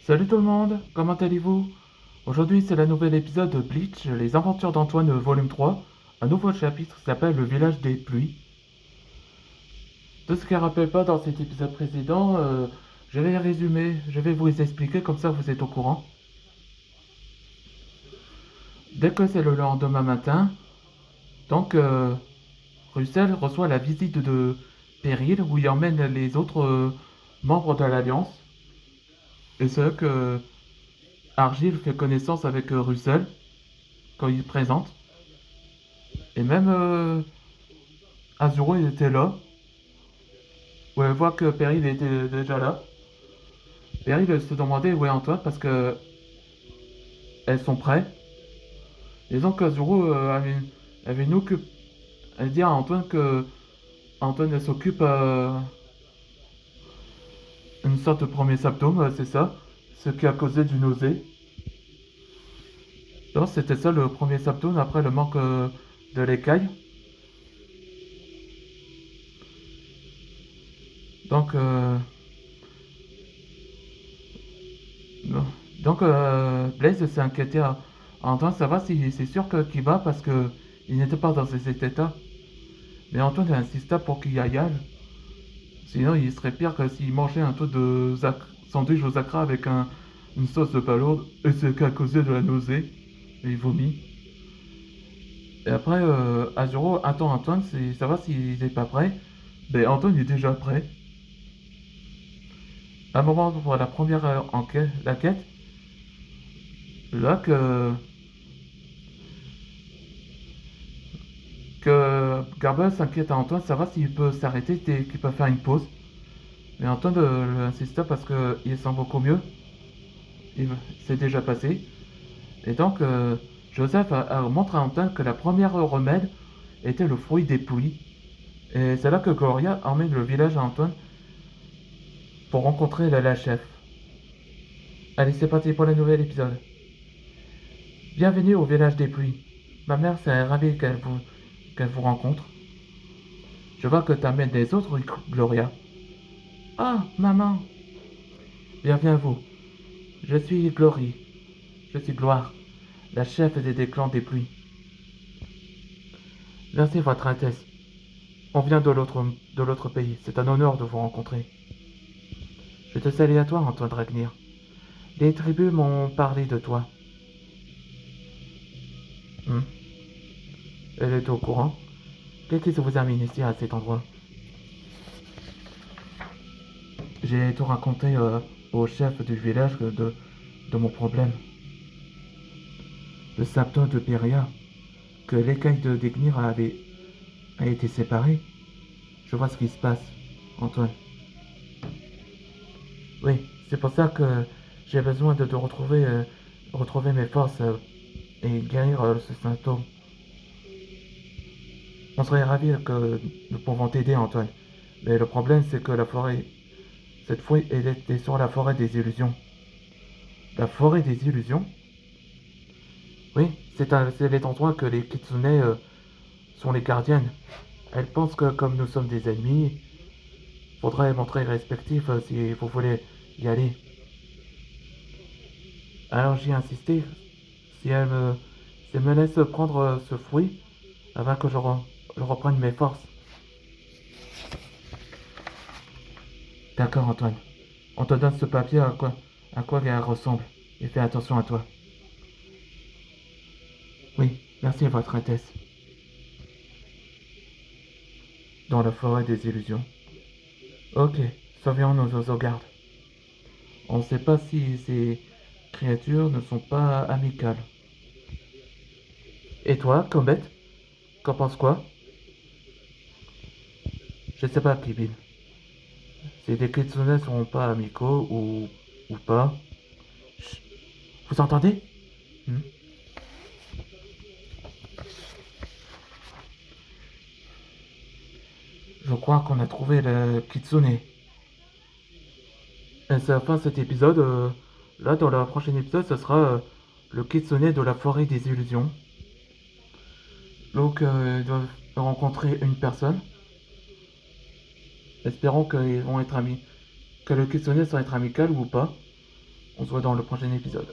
Salut tout le monde, comment allez-vous? Aujourd'hui c'est le nouvel épisode de Bleach, les aventures d'Antoine volume 3. Un nouveau chapitre qui s'appelle le village des pluies. Tout ce qu'elle ne rappelle pas dans cet épisode précédent, je vais les résumer, je vais vous les expliquer comme ça vous êtes au courant. Dès que c'est le lendemain matin, donc Russell reçoit la visite de Péril où il emmène les autres membres de l'Alliance. Et c'est là que Argyle fait connaissance avec Russell quand il se présente. Et même Azuro il était là. Ouais, elle voit que Perry il était déjà là. Perry il se demandait où est Antoine parce que elles sont prêtes. Et donc Azuro avait une occupe. Elle dit à Antoine que Antoine elle s'occupe une sorte de premier symptôme, c'est ça. Ce qui a causé du nausée. Donc c'était ça le premier symptôme après le manque de l'écaille. Donc non. Donc Blaze s'est inquiété à Antoine savoir si c'est sûr qu'il va parce que il n'était pas dans cet état. Mais Antoine insista pour qu'il y aille. Sinon, il serait pire que s'il mangeait un truc de sandwich au zacra avec une sauce de palourde et c'est qu'à cause de la nausée. Et il vomit. Et après, Azuro attend Antoine, c'est savoir s'il n'est pas prêt. Ben, Antoine est déjà prêt. À un moment pour la première enquête, la quête, là que Garber s'inquiète à Antoine, savoir s'il peut s'arrêter, qu'il peut faire une pause. Mais Antoine insiste parce qu'il sent beaucoup mieux. C'est déjà passé. Et donc, Joseph montre à Antoine que la première remède était le fruit des pluies. Et c'est là que Gloria emmène le village à Antoine pour rencontrer la chef. Allez, c'est parti pour le nouvel épisode. Bienvenue au village des pluies. Ma mère s'est ravie qu'elle vous rencontre. Je vois que t'amènes des autres, Gloria. Ah, maman. Bienvenue à vous. Je suis Glory. Je suis Gloire, la chef des clans des pluies. Merci, Votre Altesse. On vient de l'autre pays. C'est un honneur de vous rencontrer. Je te salue à toi, Antoine Dragnir. Les tribus m'ont parlé de toi. Hmm. Elle est au courant. Qu'est-ce qui vous amène ici à cet endroit? J'ai tout raconté au chef du village de mon problème. Le symptôme de Pyria, que l'écaille de Degnir a été séparée. Je vois ce qui se passe, Antoine. Oui, c'est pour ça que j'ai besoin de retrouver mes forces et guérir ce symptôme. On serait ravis que nous pouvons t'aider, Antoine. Mais le problème, c'est que cette fois, elle était sur la forêt des illusions. La forêt des illusions? Oui, c'est l'endroit que les kitsune sont les gardiennes. Elles pensent que comme nous sommes des ennemis, faudrait montrer respectif si vous voulez y aller. Alors j'ai insisté. Si elle me, si elle me laisse prendre ce fruit, avant que je reprenne mes forces. D'accord, Antoine. On te donne ce papier à quoi elle ressemble. Et fais attention à toi. Oui, merci à votre Altesse. Dans la forêt des illusions. Ok, surveillons nos gardes. On ne sait pas si ces créatures ne sont pas amicales. Et toi, Comet, qu'en penses quoi? Je sais pas, Kibin. Si les kitsune seront pas amicaux ou pas. Chut. Vous entendez? Hmm. Je crois qu'on a trouvé le kitsune. Et c'est la fin de cet épisode. Là, dans le prochain épisode, ce sera le kitsune de la forêt des illusions. Donc, ils doivent rencontrer une personne. Espérons qu'ils vont être amis. Que le kitsune sera être amical ou pas. On se voit dans le prochain épisode.